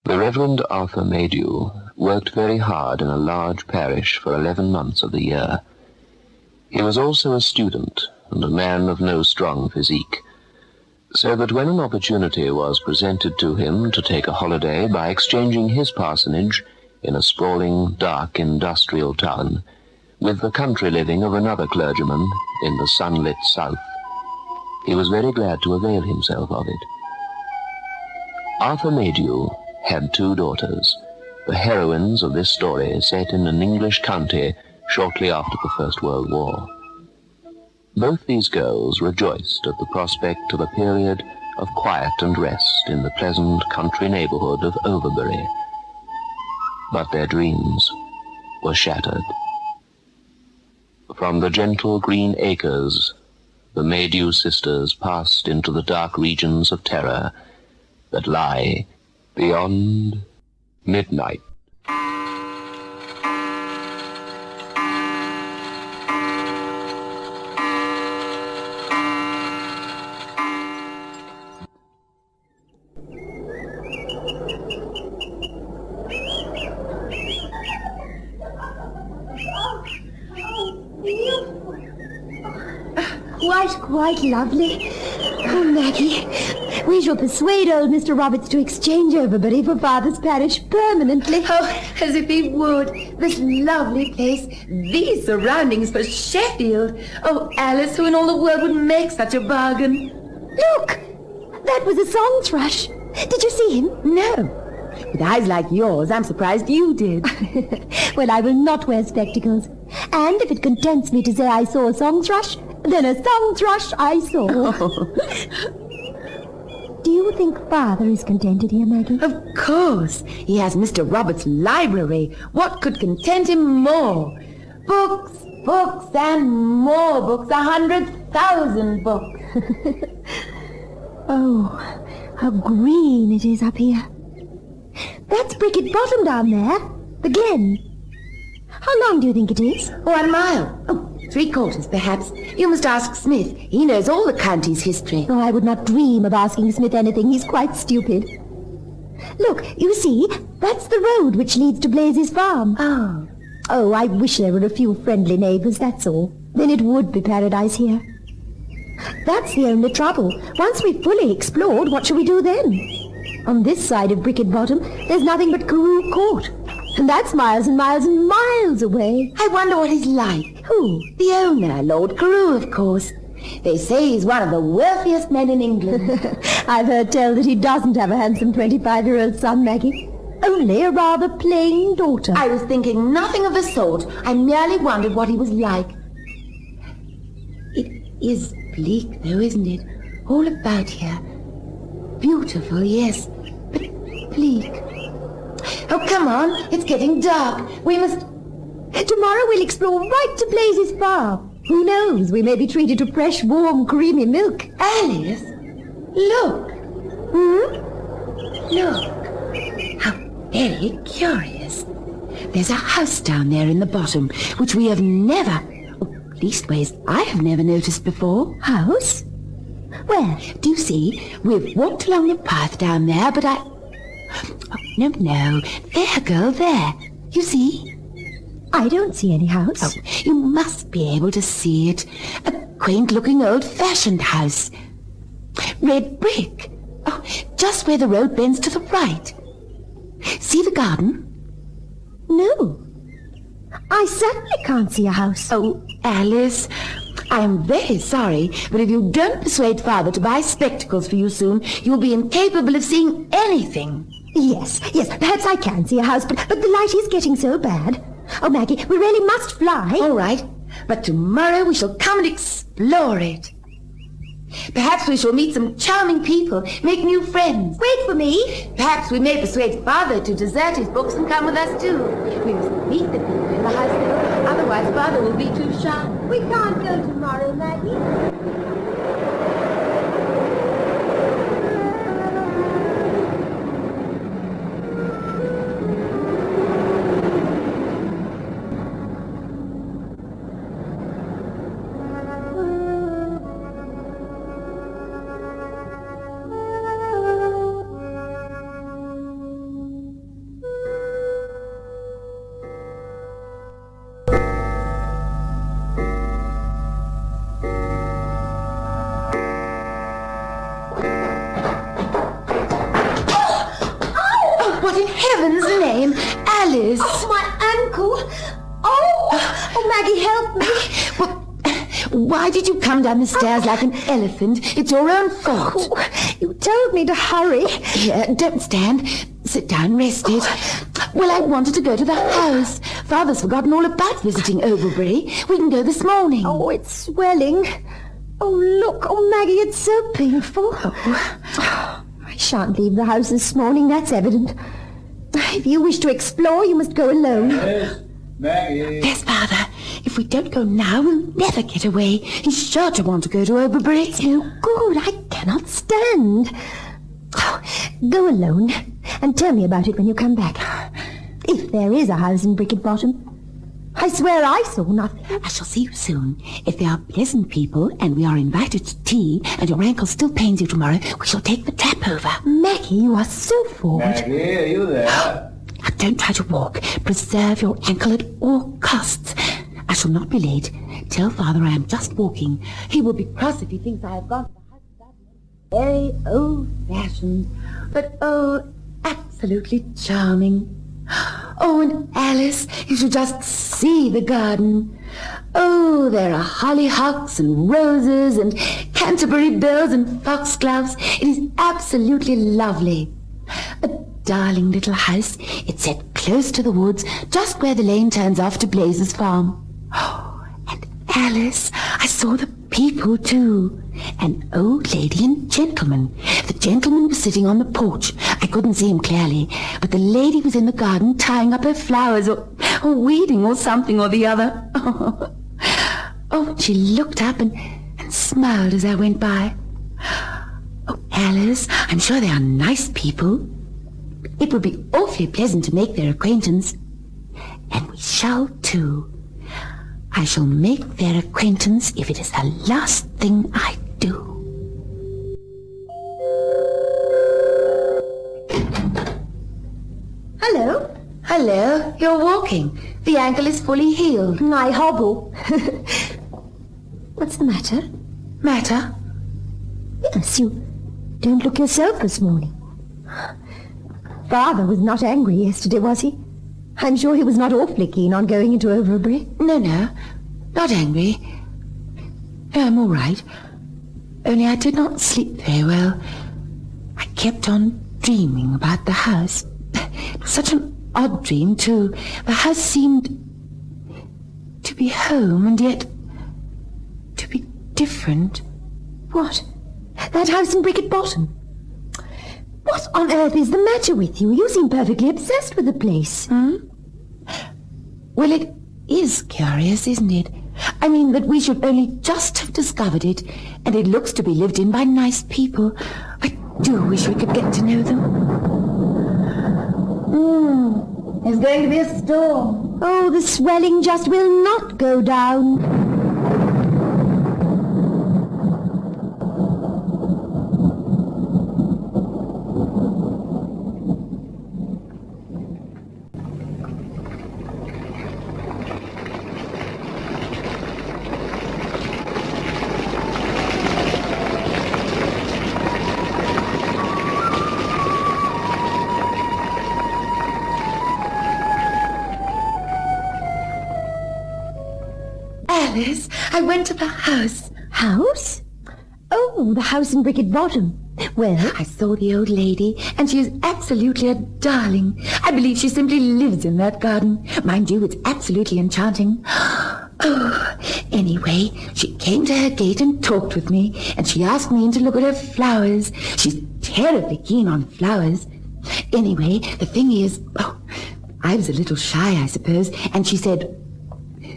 The Reverend Arthur Maydew worked very hard in a large parish for 11 months of the year. He was also a student and a man of no strong physique, so that when an opportunity was presented to him to take a holiday by exchanging his parsonage in a sprawling, dark, industrial town with the country living of another clergyman in the sunlit south, he was very glad to avail himself of it. Arthur Maydew had 2 daughters, the heroines of this story set in an English county shortly after the First World War. Both these girls rejoiced at the prospect of a period of quiet and rest in the pleasant country neighborhood of Overbury. But their dreams were shattered. From the gentle green acres, the Maydew sisters passed into the dark regions of terror that lie beyond midnight. Quite lovely. Oh, Maggie, we shall persuade old Mr. Roberts to exchange Overbury for Father's parish permanently. Oh, as if he would. This lovely place, these surroundings for Sheffield. Oh, Alice, who in all the world would make such a bargain? Look, that was a song thrush. Did you see him? No. With eyes like yours, I'm surprised you did. Well, I will not wear spectacles. And if it contents me to say I saw a song thrush, then a song thrush I saw. Oh. Do you think Father is contented here, Maggie? Of course. He has Mr. Roberts' library. What could content him more? Books, books, and more books. 100,000 books. Oh, how green it is up here. That's Bricket Bottom down there. The Glen. How long do you think it is? 1 mile. Oh, 3/4 perhaps. You must ask Smith. He knows all the county's history. Oh, I would not dream of asking Smith anything. He's quite stupid. Look, you see, that's the road which leads to Blazes Farm. Oh, I wish there were a few friendly neighbours, that's all. Then it would be paradise here. That's the only trouble. Once we've fully explored, what shall we do then? On this side of Bricket Bottom, there's nothing but Carew Court. And that's miles and miles and miles away. I wonder what he's like. Who? The owner, Lord Carew, of course. They say he's one of the wealthiest men in England. I've heard tell that he doesn't have a handsome 25-year-old son, Maggie. Only a rather plain daughter. I was thinking nothing of the sort. I merely wondered what he was like. It is bleak, though, isn't it? All about here. Beautiful, yes, but bleak. Oh, come on. It's getting dark. We must... Tomorrow we'll explore right to Blazes Farm. Who knows? We may be treated to fresh, warm, creamy milk. Alice, look. Look. How very curious. There's a house down there in the bottom, which we have never, leastways, I have never noticed before. House? Where? Do you see? We've walked along the path down there, but Oh, no. There, girl, there. You see? I don't see any house. Oh, you must be able to see it. A quaint-looking old-fashioned house. Red brick. Oh, just where the road bends to the right. See the garden? No. I certainly can't see a house. Oh, Alice, I am very sorry, but if you don't persuade Father to buy spectacles for you soon, you'll be incapable of seeing anything. Yes, perhaps I can see a house, but the light is getting so bad. Oh, Maggie, we really must fly. All right, but tomorrow we shall come and explore it. Perhaps we shall meet some charming people, make new friends. Wait for me. Perhaps we may persuade Father to desert his books and come with us too. We must meet the people in the house, though. Otherwise Father will be too shy. We can't go tomorrow, Maggie. what in heaven's name? Alice! Oh, my ankle! Oh, Maggie, help me! Well, why did you come down the stairs like an elephant? It's your own fault. Oh, you told me to hurry. Here, don't stand. Sit down, rest it. Well, I wanted to go to the house. Father's forgotten all about visiting Overbury. We can go this morning. Oh, it's swelling. Oh, look. Oh, Maggie, it's so painful. Oh, I shan't leave the house this morning, that's evident. If you wish to explore, you must go alone. Yes, Maggie. Yes, Father. If we don't go now, we'll never get away. He's sure to want to go to Overbury. No good. I cannot stand. Oh, go alone and tell me about it when you come back. If there is a house in Bricket Bottom. I swear I saw nothing. I shall see you soon. If they are pleasant people and we are invited to tea and your ankle still pains you tomorrow, we shall take the trap over. Maggie, you are so forward. Maggie, are you there? Now, don't try to walk. Preserve your ankle at all costs. I shall not be late. Tell Father I am just walking. He will be cross if he thinks I have gone to the house without me. Very old-fashioned, but absolutely charming. Oh, and Alice, you should just see the garden. Oh, there are hollyhocks and roses and Canterbury bells and foxgloves. It is absolutely lovely. A darling little house. It's set close to the woods, just where the lane turns off to Blazer's farm. Oh, and Alice, I saw the people too. An old lady and gentleman. The gentleman was sitting on the porch. I couldn't see him clearly, but the lady was in the garden tying up her flowers or weeding or something or the other. Oh, she looked up and smiled as I went by. Oh, Alice, I'm sure they are nice people. It would be awfully pleasant to make their acquaintance. And we shall too. I shall make their acquaintance if it is the last thing I do. Hello. Hello, you're walking. The ankle is fully healed. I hobble. What's the matter? Matter? Yes, you don't look yourself this morning. Father was not angry yesterday, was he? I'm sure he was not awfully keen on going into Overbury. No, not angry. No, I'm all right. Only I did not sleep very well. I kept on dreaming about the house. It was such an odd dream, too. The house seemed to be home and yet to be different. What? That house in Bricket Bottom? What on earth is the matter with you? You seem perfectly obsessed with the place. Well, it is curious, isn't it? I mean, that we should only just have discovered it, and it looks to be lived in by nice people. I do wish we could get to know them. There's going to be a storm. Oh, the swelling just will not go down. Alice, I went to the house. House? Oh, the house in Bricket Bottom. Well, I saw the old lady, and she is absolutely a darling. I believe she simply lives in that garden. Mind you, it's absolutely enchanting. Oh, anyway, she came to her gate and talked with me, and she asked me in to look at her flowers. She's terribly keen on flowers. Anyway, the thing is, I was a little shy, I suppose, and she said,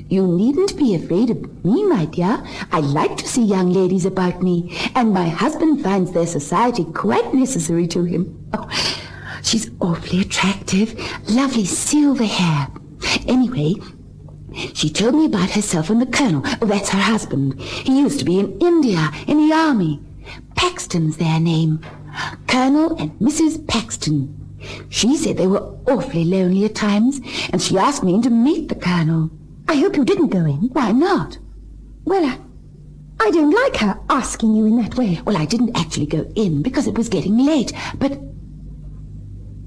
"You needn't be afraid of me, my dear. I like to see young ladies about me, and my husband finds their society quite necessary to him." Oh, she's awfully attractive, lovely silver hair. Anyway, she told me about herself and the Colonel. Oh, that's her husband. He used to be in India, in the army. Paxton's their name. Colonel and Mrs. Paxton. She said they were awfully lonely at times, and she asked me in to meet the Colonel. I hope you didn't go in. Why not? Well, I don't like her asking you in that way. Well, I didn't actually go in because it was getting late, but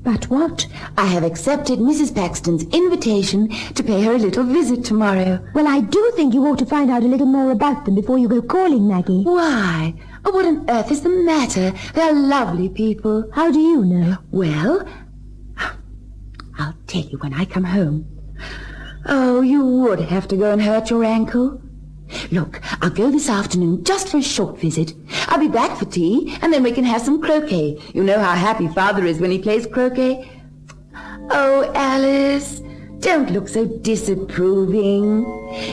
But what? I have accepted Mrs. Paxton's invitation to pay her a little visit tomorrow. Well, I do think you ought to find out a little more about them before you go calling, Maggie. Why? Oh, what on earth is the matter? They're lovely people. How do you know? Well, I'll tell you when I come home. Oh, you would have to go and hurt your ankle. Look, I'll go this afternoon just for a short visit. I'll be back for tea, and then we can have some croquet. You know how happy Father is when he plays croquet. Oh, Alice, don't look so disapproving.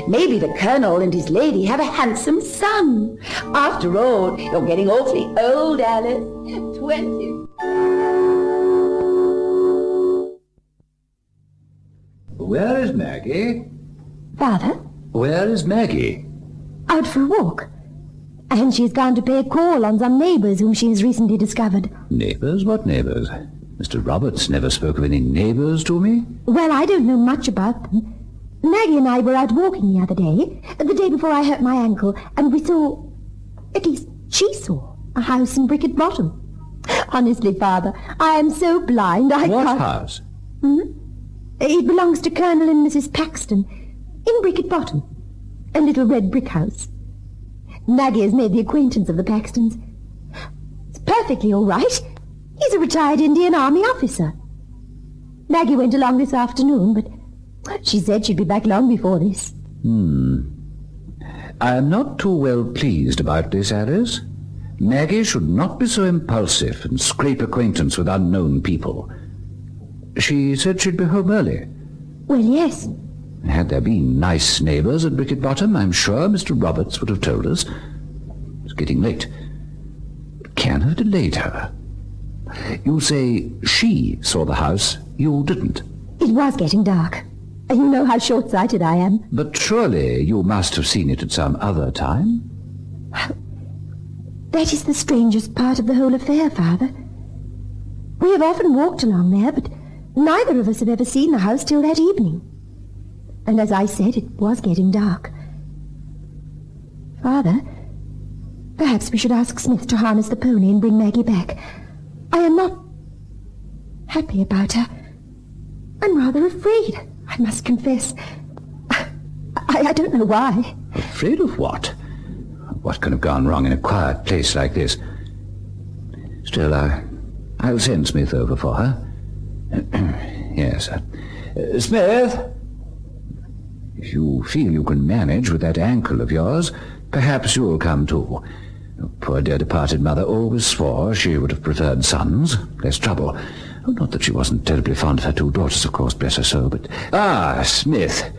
Maybe the Colonel and his lady have a handsome son. After all, you're getting awfully old, Alice. 20. Where is Maggie? Father? Where is Maggie? Out for a walk. And she's gone to pay a call on some neighbours whom she has recently discovered. Neighbours? What neighbours? Mr. Roberts never spoke of any neighbours to me. Well, I don't know much about them. Maggie and I were out walking the other day, the day before I hurt my ankle, and we saw, at least she saw, a house in Bricket Bottom. Honestly, Father, I am so blind I What can't... house? It belongs to Colonel and Mrs. Paxton, in Bricket Bottom, a little red brick house. Maggie has made the acquaintance of the Paxtons. It's perfectly all right. He's a retired Indian Army officer. Maggie went along this afternoon, but she said she'd be back long before this. I am not too well pleased about this, Alice. Maggie should not be so impulsive and scrape acquaintance with unknown people. She said she'd be home early. Well, yes. Had there been nice neighbours at Bricket Bottom, I'm sure Mr. Roberts would have told us. It's getting late. Can have delayed her. You say she saw the house. You didn't. It was getting dark. And you know how short-sighted I am. But surely you must have seen it at some other time. That is the strangest part of the whole affair, Father. We have often walked along there, but neither of us have ever seen the house till that evening. And as I said, it was getting dark. Father, perhaps we should ask Smith to harness the pony and bring Maggie back. I am not happy about her. I'm rather afraid, I must confess. I don't know why. Afraid of what? What can have gone wrong in a quiet place like this? Still, I'll send Smith over for her. Yes. Smith? If you feel you can manage with that ankle of yours, perhaps you'll come too. Poor dear departed mother always swore she would have preferred sons. Less trouble. Oh, not that she wasn't terribly fond of her two daughters, of course, bless her so, but... Smith,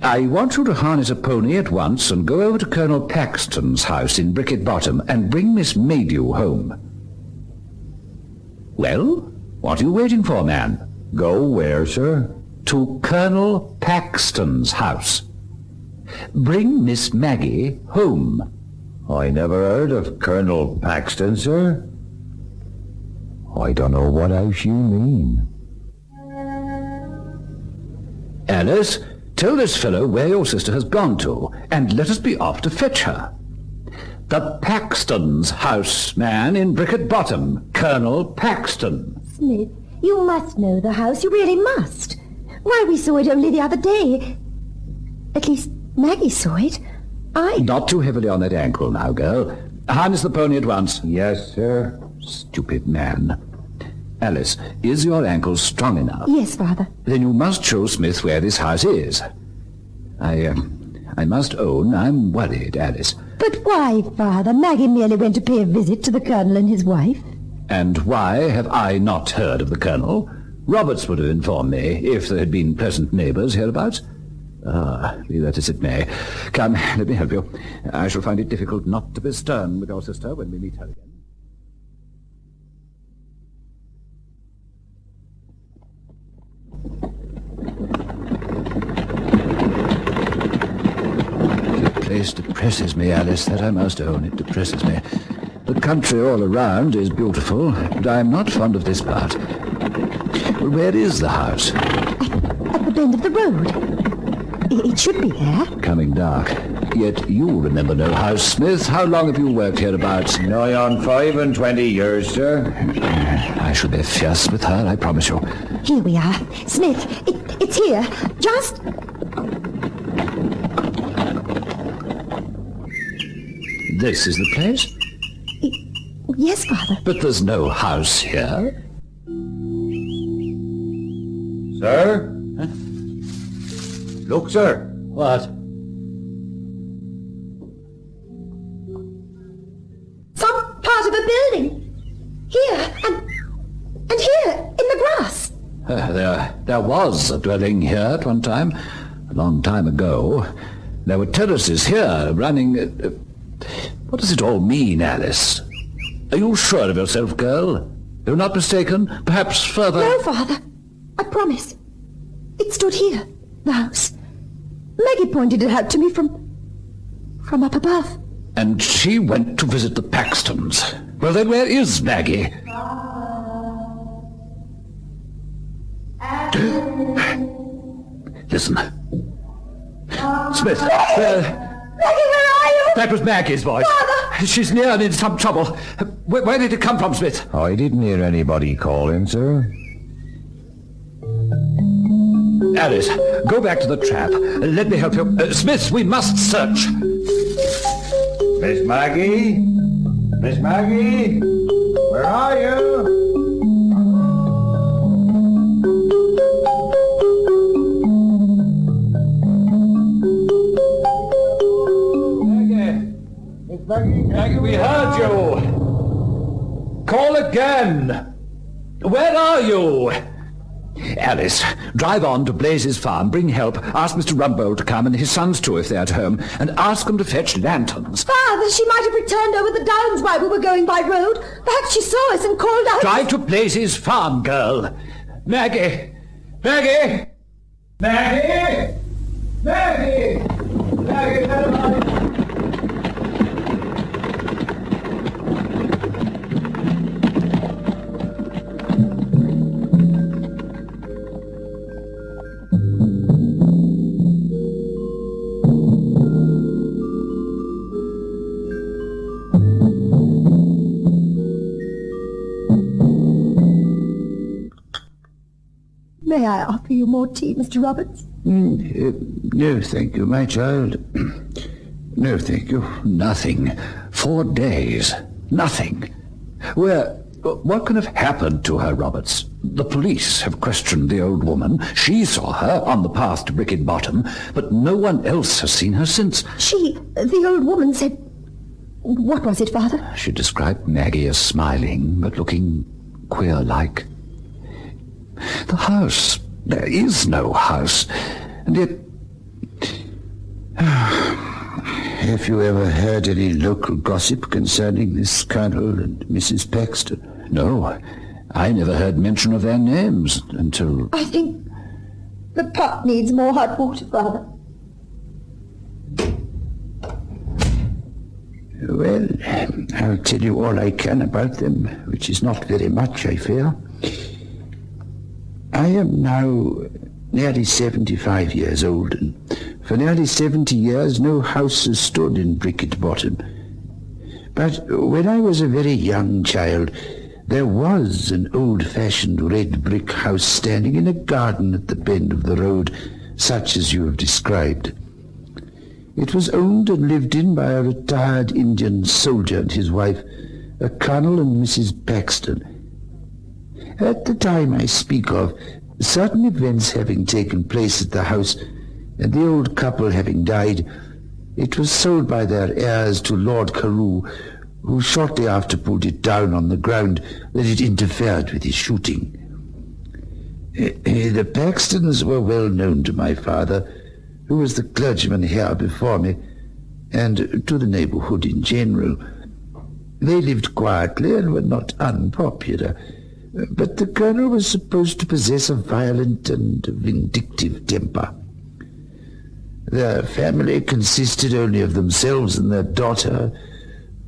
I want you to harness a pony at once and go over to Colonel Paxton's house in Bricket Bottom and bring Miss Maydew home. Well, what are you waiting for, man? Go where, sir? To Colonel Paxton's house. Bring Miss Maggie home. I never heard of Colonel Paxton, sir. I don't know what house you mean. Alice, tell this fellow where your sister has gone to, and let us be off to fetch her. The Paxton's house, man, in Bricket Bottom. Colonel Paxton. Smith, you must know the house. You really must. Why, we saw it only the other day. At least Maggie saw it. Not too heavily on that ankle now, girl. Harness the pony at once. Yes, sir. Stupid man. Alice, is your ankle strong enough? Yes, Father. Then you must show Smith where this house is. I must own I'm worried, Alice. But why, Father? Maggie merely went to pay a visit to the Colonel and his wife. And why have I not heard of the Colonel? Roberts would have informed me if there had been pleasant neighbours hereabouts. Be that as it may. Come, let me help you. I shall find it difficult not to be stern with your sister when we meet her again. The place depresses me, Alice, that I must own. It depresses me. The country all around is beautiful, but I am not fond of this part. Well, where is the house? At the bend of the road. It should be there. Coming dark. Yet you remember no house, Smith. How long have you worked hereabouts? Nigh on 25 years, sir. I shall be fierce with her, I promise you. Here we are. Smith, it's here. Just... This is the place? Yes, Father. But there's no house here. Sir? Huh? Look, sir. What? Some part of a building. Here, and here, in the grass. There was a dwelling here at one time, a long time ago. There were terraces here running... what does it all mean, Alice? Are you sure of yourself, girl? You're not mistaken? Perhaps further... No, Father. I promise. It stood here, the house. Maggie pointed it out to me from up above. And she went to visit the Paxtons. Well, then where is Maggie? Listen. Smith, Maggie, where are you? that was Maggie's voice. Father! She's near and in some trouble. Where did it come from, Smith? I didn't hear anybody calling, sir. Alice, go back to the trap. Let me help you. Smith, we must search. Miss Maggie? Miss Maggie? Where are you? Maggie, we heard you. Call again. Where are you? Alice, drive on to Blaze's farm, bring help, ask Mr. Rumbold to come and his sons too if they're at home, and ask them to fetch lanterns. Father, she might have returned over the downs while we were going by road. Perhaps she saw us and called out... Drive to Blaze's farm, girl. Maggie! Maggie! Maggie! Maggie! Maggie, where are you? May I offer you more tea, Mr. Roberts? No, thank you, my child. No, thank you. Nothing. 4 days. Nothing. What can have happened to her, Roberts? The police have questioned the old woman. She saw her on the path to Bricket Bottom, but no one else has seen her since. The old woman said... What was it, Father? She described Maggie as smiling, but looking queer-like. The house. There is no house. And yet... Have you ever heard any local gossip concerning this Colonel and Mrs. Paxton? No, I never heard mention of their names until... I think the pot needs more hot water, Father. Well, I'll tell you all I can about them, which is not very much, I fear. I am now nearly 75 years old, and for nearly 70 years no house has stood in Bricket Bottom. But when I was a very young child, there was an old-fashioned red brick house standing in a garden at the bend of the road, such as you have described. It was owned and lived in by a retired Indian soldier and his wife, a Colonel and Mrs. Paxton. At the time I speak of, certain events having taken place at the house, and the old couple having died, it was sold by their heirs to Lord Carew, who shortly after pulled it down on the ground that it interfered with his shooting. The Paxtons were well known to my father, who was the clergyman here before me, and to the neighborhood in general. They lived quietly and were not unpopular, but the Colonel was supposed to possess a violent and vindictive temper. Their family consisted only of themselves and their daughter,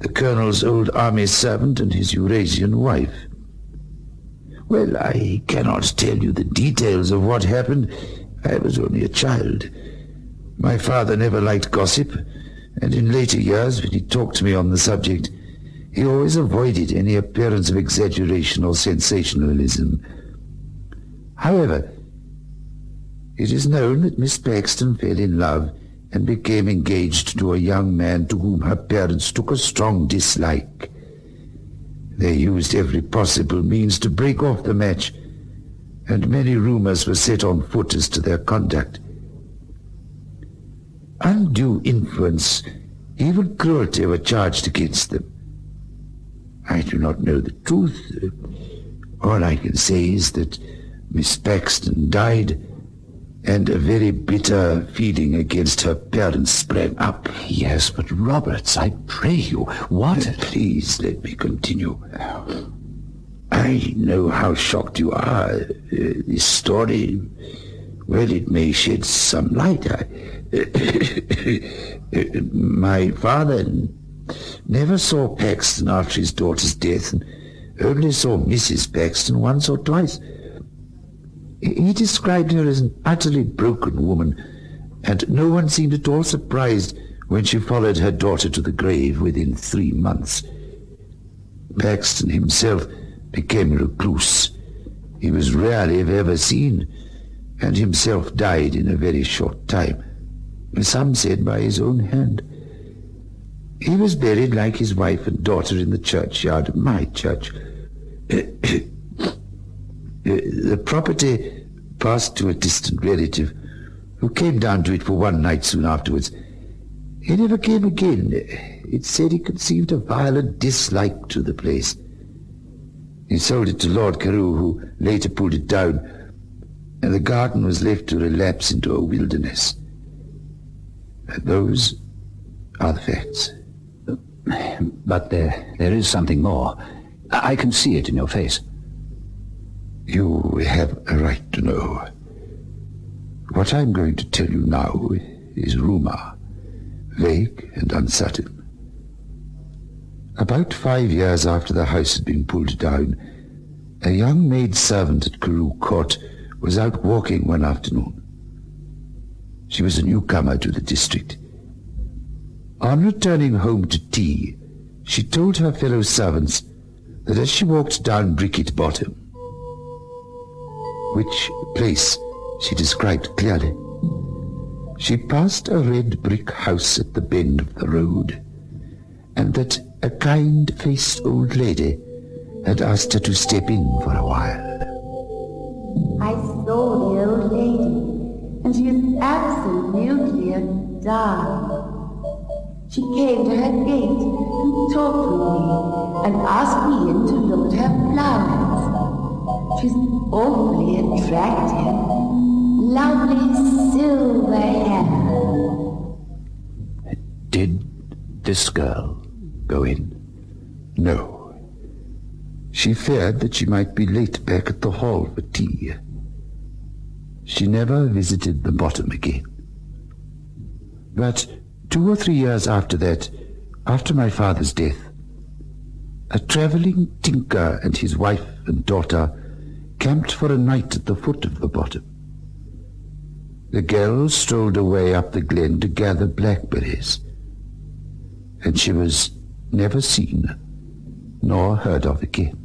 the Colonel's old army servant and his Eurasian wife. Well, I cannot tell you the details of what happened. I was only a child. My father never liked gossip, and in later years, when he talked to me on the subject, he always avoided any appearance of exaggeration or sensationalism. However, it is known that Miss Paxton fell in love and became engaged to a young man to whom her parents took a strong dislike. They used every possible means to break off the match, and many rumors were set on foot as to their conduct. Undue influence, even cruelty were charged against them. I do not know the truth. All I can say is that Miss Paxton died, and a very bitter feeling against her parents sprang up. Yes, but Roberts, I pray you, what... Please let me continue. I know how shocked you are. This story, well, it may shed some light. My father never saw Paxton after his daughter's death, and only saw Mrs. Paxton once or twice. He described her as an utterly broken woman, and no one seemed at all surprised when she followed her daughter to the grave within 3 months. Paxton himself became a recluse. He was rarely if ever seen, and himself died in a very short time, some said by his own hand. He was buried like his wife and daughter in the churchyard of my church. The property passed to a distant relative, who came down to it for one night soon afterwards. He never came again. It said he conceived a violent dislike to the place. He sold it to Lord Carew, who later pulled it down, and the garden was left to relapse into a wilderness. And those are the facts. But there is something more. I can see it in your face. You have a right to know. What I'm going to tell you now is rumor, vague and uncertain. About 5 years after the house had been pulled down, a young maid servant at Carew Court was out walking one afternoon. She was a newcomer to the district. On returning home to tea, she told her fellow servants that as she walked down Bricket Bottom, which place she described clearly, she passed a red brick house at the bend of the road, and that a kind-faced old lady had asked her to step in for a while. I saw the old lady, and she is absolutely a darling. She came to her gate and talked with me and asked me in to look at her flowers. She's awfully attractive, lovely silver hair. Did this girl go in? No. She feared that she might be late back at the hall for tea. She never visited the bottom again. But 2 or 3 years after that, after my father's death, a travelling tinker and his wife and daughter camped for a night at the foot of the bottom. The girls strolled away up the glen to gather blackberries, and she was never seen nor heard of again.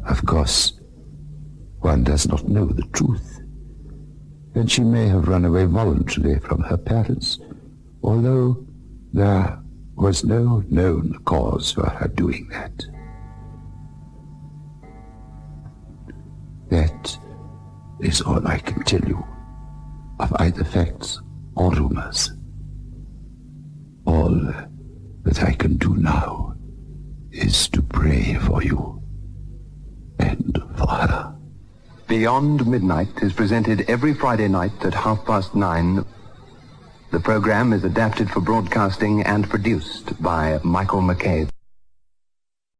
Of course, one does not know the truth, and she may have run away voluntarily from her parents, although there was no known cause for her doing that. That is all I can tell you of either facts or rumors. All that I can do now is to pray for you and for her. Beyond Midnight is presented every Friday night at 9:30. The program is adapted for broadcasting and produced by Michael McCabe.